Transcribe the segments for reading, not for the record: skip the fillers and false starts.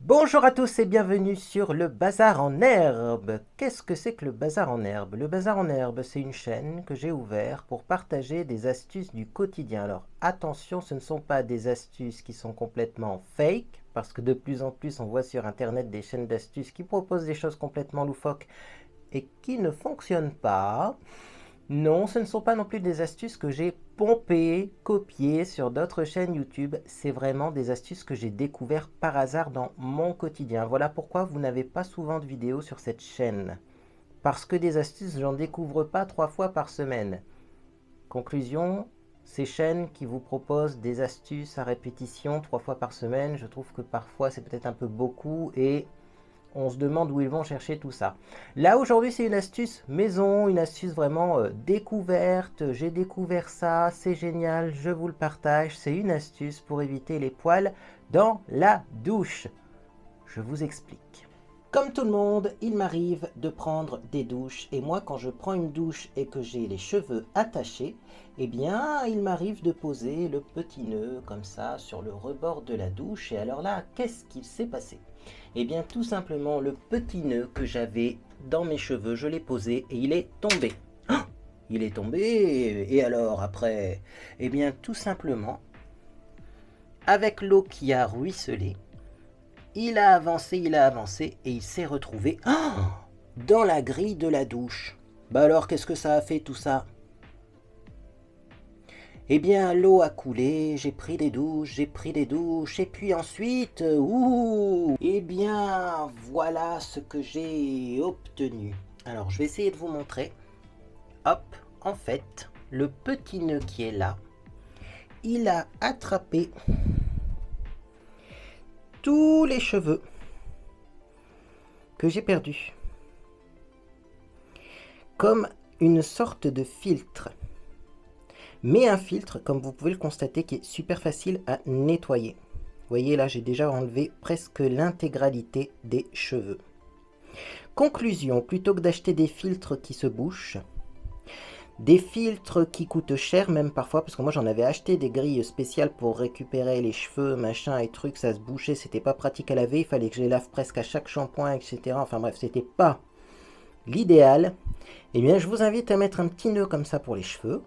Bonjour à tous et bienvenue sur le Bazar en Herbe. Qu'est-ce que c'est que le Bazar en Herbe? Le Bazar en Herbe, c'est une chaîne que j'ai ouverte pour partager des astuces du quotidien. Alors attention, ce ne sont pas des astuces qui sont complètement fake, parce que de plus en plus on voit sur internet des chaînes d'astuces qui proposent des choses complètement loufoques et qui ne fonctionnent pas. Non, ce ne sont pas non plus des astuces que j'ai pompées, copiées sur d'autres chaînes YouTube. C'est vraiment des astuces que j'ai découvertes par hasard dans mon quotidien. Voilà pourquoi vous n'avez pas souvent de vidéos sur cette chaîne. Parce que des astuces, j'en découvre pas 3 fois par semaine. Conclusion, ces chaînes qui vous proposent des astuces à répétition 3 fois par semaine, je trouve que parfois c'est peut-être un peu beaucoup et on se demande où ils vont chercher tout ça. Là aujourd'hui c'est une astuce maison, une astuce vraiment découverte. J'ai découvert ça, c'est génial, je vous le partage. C'est une astuce pour éviter les poils dans la douche. Je vous explique. Comme tout le monde, il m'arrive de prendre des douches. Et moi, quand je prends une douche et que j'ai les cheveux attachés, eh bien, il m'arrive de poser le petit nœud comme ça sur le rebord de la douche. Et alors là, qu'est-ce qu'il s'est passé? Eh bien, tout simplement, le petit nœud que j'avais dans mes cheveux, je l'ai posé et il est tombé. Oh, il est tombé, et alors après? Eh bien, tout simplement, avec l'eau qui a ruisselé, il a avancé et il s'est retrouvé dans la grille de la douche. Bah alors, qu'est-ce que ça a fait tout ça? Eh bien, l'eau a coulé, j'ai pris des douches, et puis ensuite, eh bien, voilà ce que j'ai obtenu. Alors, je vais essayer de vous montrer. Hop, en fait, le petit nœud qui est là, il a attrapé tous les cheveux que j'ai perdus. Comme une sorte de filtre. Mais un filtre, comme vous pouvez le constater, qui est super facile à nettoyer. Vous voyez là, j'ai déjà enlevé presque l'intégralité des cheveux. Conclusion, plutôt que d'acheter des filtres qui se bouchent, des filtres qui coûtent cher même parfois, parce que moi j'en avais acheté des grilles spéciales pour récupérer les cheveux, machin et trucs, ça se bouchait, c'était pas pratique à laver, il fallait que je les lave presque à chaque shampoing, etc. Enfin bref, c'était pas l'idéal. Eh bien, je vous invite à mettre un petit nœud comme ça pour les cheveux.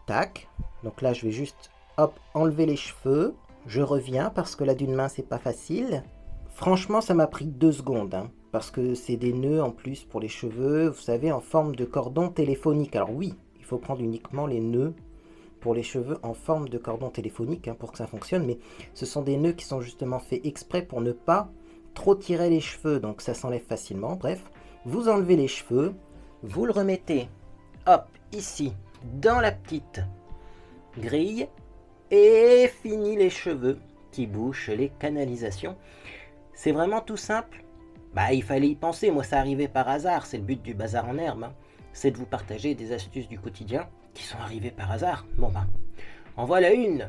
Tac. Donc là, je vais juste hop, enlever les cheveux. Je reviens parce que là, d'une main, c'est pas facile. Franchement, ça m'a pris 2 secondes. Parce que c'est des nœuds en plus pour les cheveux, vous savez, en forme de cordon téléphonique. Alors oui, il faut prendre uniquement les nœuds pour les cheveux en forme de cordon téléphonique pour que ça fonctionne. Mais ce sont des nœuds qui sont justement faits exprès pour ne pas trop tirer les cheveux. Donc ça s'enlève facilement. Bref, vous enlevez les cheveux. Vous le remettez, hop, ici, dans la petite grille. Et fini les cheveux qui bouchent les canalisations. C'est vraiment tout simple. Bah, il fallait y penser. Moi, ça arrivait par hasard. C'est le but du Bazar en Herbe. C'est de vous partager des astuces du quotidien qui sont arrivées par hasard. Bon, bah, en voilà une.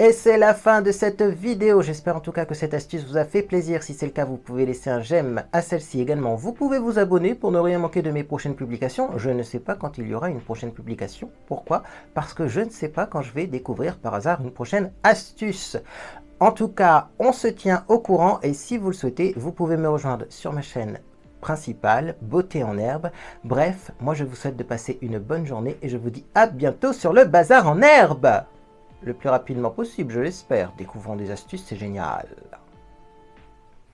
Et c'est la fin de cette vidéo. J'espère en tout cas que cette astuce vous a fait plaisir. Si c'est le cas, vous pouvez laisser un j'aime à celle-ci également. Vous pouvez vous abonner pour ne rien manquer de mes prochaines publications. Je ne sais pas quand il y aura une prochaine publication. Pourquoi? Parce que je ne sais pas quand je vais découvrir par hasard une prochaine astuce. En tout cas, on se tient au courant et si vous le souhaitez, vous pouvez me rejoindre sur ma chaîne principale, Beauté en Herbe. Bref, moi je vous souhaite de passer une bonne journée et je vous dis à bientôt sur le Bazar en Herbe. Le plus rapidement possible, je l'espère. Découvrons des astuces, c'est génial.